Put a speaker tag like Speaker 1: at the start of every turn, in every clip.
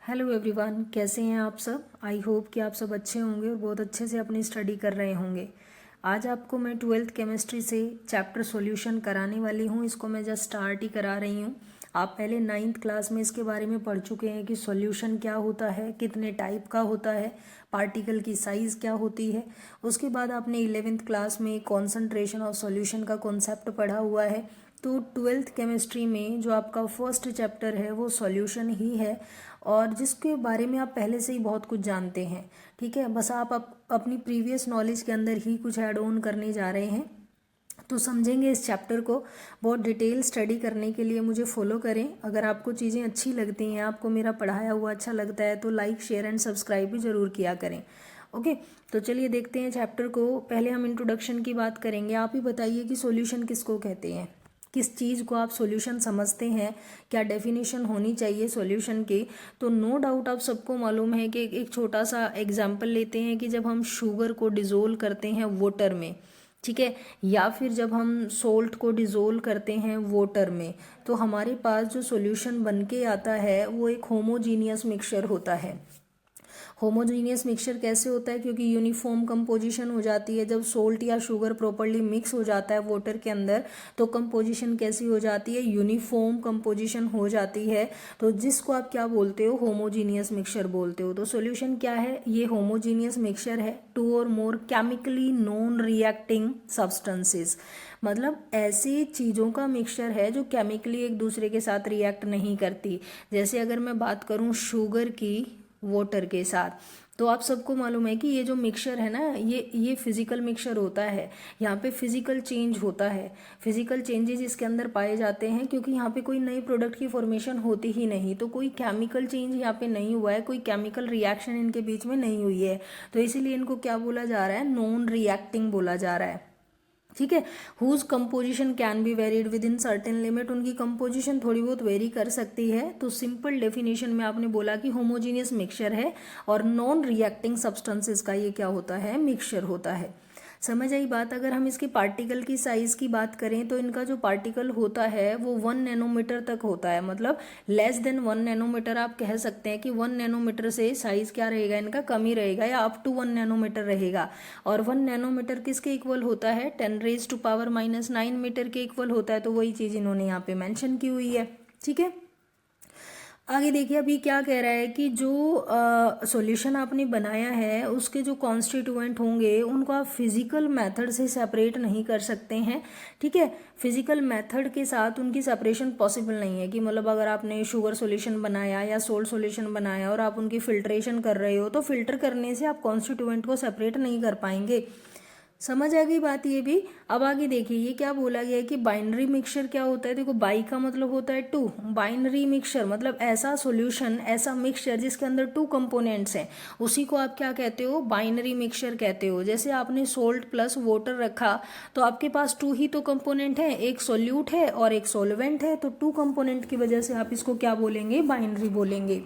Speaker 1: Hello everyone, कैसे हैं आप सब। आई होप कि आप सब अच्छे होंगे और बहुत अच्छे से अपनी स्टडी कर रहे होंगे। आज आपको मैं 12th केमिस्ट्री से चैप्टर सॉल्यूशन कराने वाली हूँ। इसको मैं जस्ट स्टार्ट ही करा रही हूँ। आप पहले 9th क्लास में इसके बारे में पढ़ चुके हैं कि सॉल्यूशन क्या होता है, कितने टाइप का होता है, पार्टिकल की साइज़ क्या होती है। उसके बाद आपने 11th क्लास में कॉन्सेंट्रेशन ऑफ सॉल्यूशन का कॉन्सेप्ट पढ़ा हुआ है। तो 12th केमिस्ट्री में जो आपका फर्स्ट चैप्टर है वो सॉल्यूशन ही है और जिसके बारे में आप पहले से ही बहुत कुछ जानते हैं। ठीक है, बस आप अपनी प्रीवियस नॉलेज के अंदर ही कुछ ऐड ऑन करने जा रहे हैं। तो समझेंगे इस चैप्टर को। बहुत डिटेल स्टडी करने के लिए मुझे फॉलो करें। अगर आपको चीज़ें अच्छी लगती हैं, आपको मेरा पढ़ाया हुआ अच्छा लगता है तो लाइक शेयर एंड सब्सक्राइब भी ज़रूर किया करें। ओके, तो चलिए देखते हैं चैप्टर को। पहले हम इंट्रोडक्शन की बात करेंगे। आप ही बताइए कि सॉल्यूशन किसको कहते हैं, किस चीज़ को आप सॉल्यूशन समझते हैं, क्या डेफिनेशन होनी चाहिए सॉल्यूशन की। तो नो डाउट आप सबको मालूम है कि एक छोटा सा एग्जाम्पल लेते हैं कि जब हम शुगर को डिज़ोल्व करते हैं वाटर में, ठीक है, या फिर जब हम सोल्ट को डिज़ोल्व करते हैं वाटर में, तो हमारे पास जो सॉल्यूशन बन के आता है वो एक होमोजीनियस मिक्सचर होता है। होमोजीनियस मिक्सचर कैसे होता है? क्योंकि यूनिफॉर्म कंपोजिशन हो जाती है। जब सोल्ट या शुगर प्रॉपर्ली मिक्स हो जाता है वाटर के अंदर तो कंपोजिशन कैसी हो जाती है? यूनिफॉर्म कंपोजिशन हो जाती है। तो जिसको आप क्या बोलते हो? होमोजीनियस मिक्सचर बोलते हो। तो सॉल्यूशन क्या है? ये होमोजीनियस मिक्सचर है। टू और मोर केमिकली नॉन रिएक्टिंग सब्सटेंसेस, मतलब ऐसी चीज़ों का मिक्सचर है जो केमिकली एक दूसरे के साथ रिएक्ट नहीं करती। जैसे अगर मैं बात करूँ शुगर की वाटर के साथ, तो आप सबको मालूम है कि ये जो मिक्सचर है ना, ये फिजिकल मिक्सचर होता है। यहाँ पे फिजिकल चेंज होता है। फिजिकल चेंजेस इसके अंदर पाए जाते हैं क्योंकि यहाँ पे कोई नई प्रोडक्ट की फॉर्मेशन होती ही नहीं। तो कोई केमिकल चेंज यहाँ पे नहीं हुआ है, कोई केमिकल रिएक्शन इनके बीच में नहीं हुई है। तो इसीलिए इनको क्या बोला जा रहा है? नॉन रिएक्टिंग बोला जा रहा है। ठीक है, whose composition can be varied within certain limit. उनकी कंपोजिशन थोड़ी बहुत वेरी कर सकती है। तो सिंपल डेफिनेशन में आपने बोला कि होमोजीनियस मिक्सचर है और नॉन रिएक्टिंग सब्सटेंसेस का ये क्या होता है? मिक्सचर होता है। समझ आई बात। अगर हम इसके पार्टिकल की साइज की बात करें तो इनका जो पार्टिकल होता है वो 1 नैनोमीटर तक होता है। मतलब लेस देन 1 नैनोमीटर आप कह सकते हैं कि 1 नैनोमीटर से साइज क्या रहेगा इनका? कम ही रहेगा या अप टू 1 नैनोमीटर रहेगा। और 1 नैनोमीटर किसके इक्वल होता है? 10⁻⁹ मीटर के इक्वल होता है। तो वही चीज़ इन्होंने यहाँ पे मैंशन की हुई है। ठीक है, आगे देखिए अभी क्या कह रहा है कि जो सॉल्यूशन आपने बनाया है उसके जो कॉन्स्टिट्यूएंट होंगे उनको आप फिजिकल मेथड से सेपरेट नहीं कर सकते हैं। ठीक है, फिजिकल मेथड के साथ उनकी सेपरेशन पॉसिबल नहीं है कि मतलब अगर आपने शुगर सॉल्यूशन बनाया या सोल्ट सॉल्यूशन बनाया और आप उनकी फिल्ट्रेशन कर रहे हो तो फिल्टर करने से आप कॉन्स्टिट्यूएंट को सेपरेट नहीं कर पाएंगे। समझ आ गई बात ये भी। अब आगे देखिए ये क्या बोला गया है कि बाइनरी मिक्सचर क्या होता है। देखो बाई का मतलब होता है टू, बाइनरी मिक्सचर मतलब ऐसा सॉल्यूशन, ऐसा मिक्सचर जिसके अंदर टू कंपोनेंट्स हैं, उसी को आप क्या कहते हो? बाइनरी मिक्सचर कहते हो। जैसे आपने सोल्ट प्लस वाटर रखा तो आपके पास टू ही तो कंपोनेंट है, एक सोल्यूट है और एक सोलवेंट है। तो टू कंपोनेंट की वजह से आप इसको क्या बोलेंगे? बाइनरी बोलेंगे।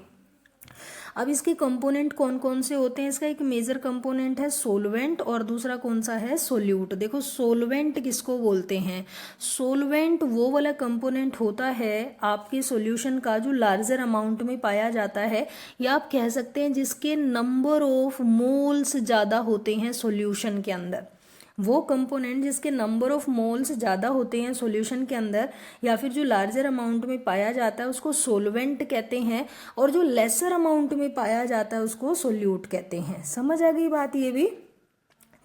Speaker 1: अब इसके कंपोनेंट कौन कौन से होते हैं? इसका एक मेजर कंपोनेंट है सोलवेंट और दूसरा कौन सा है? सोल्यूट। देखो सोलवेंट किसको बोलते हैं? सोलवेंट वो वाला कंपोनेंट होता है आपके सॉल्यूशन का जो लार्जर अमाउंट में पाया जाता है, या आप कह सकते हैं जिसके नंबर ऑफ मोल्स ज़्यादा होते हैं सॉल्यूशन के अंदर। वो कंपोनेंट जिसके नंबर ऑफ मोल्स ज़्यादा होते हैं सॉल्यूशन के अंदर या फिर जो लार्जर अमाउंट में पाया जाता है उसको सोलवेंट कहते हैं, और जो लेसर अमाउंट में पाया जाता है उसको सोल्यूट कहते हैं। समझ आ गई बात ये भी।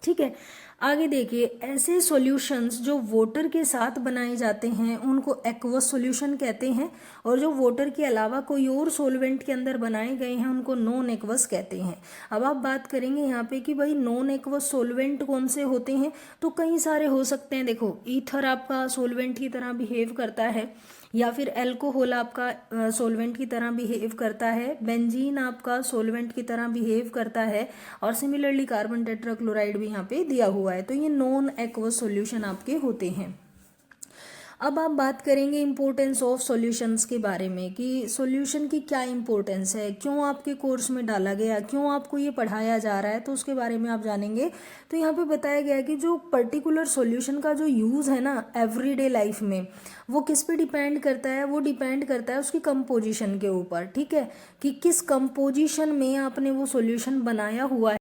Speaker 1: ठीक है, आगे देखिए ऐसे सॉल्यूशंस जो वाटर के साथ बनाए जाते हैं उनको एक्वस सॉल्यूशन कहते हैं, और जो वाटर के अलावा कोई और सॉल्वेंट के अंदर बनाए गए हैं उनको नॉन एक्वस कहते हैं। अब आप बात करेंगे यहाँ पे कि भाई नॉन एक्वस सॉल्वेंट कौन से होते हैं, तो कई सारे हो सकते हैं। देखो ईथर आपका सॉल्वेंट की तरह बिहेव करता है, या फिर एल्कोहल आपका सॉल्वेंट की तरह बिहेव करता है, बेंजीन आपका सॉल्वेंट की तरह बिहेव करता है, और सिमिलरली कार्बन टेट्राक्लोराइड भी यहाँ पे दिया हुआ है। तो ये नॉन एक्वस सॉल्यूशन आपके होते हैं। अब आप बात करेंगे इम्पोर्टेंस ऑफ सॉल्यूशंस के बारे में कि सॉल्यूशन की क्या इम्पोर्टेंस है, क्यों आपके कोर्स में डाला गया, क्यों आपको ये पढ़ाया जा रहा है, तो उसके बारे में आप जानेंगे। तो यहाँ पे बताया गया है कि जो पर्टिकुलर सॉल्यूशन का जो यूज़ है ना एवरीडे लाइफ में, वो किस पे डिपेंड करता है, वो डिपेंड करता है उसकी कंपोजिशन के ऊपर। ठीक है, कि किस कंपोजिशन में आपने वो सॉल्यूशन बनाया हुआ है।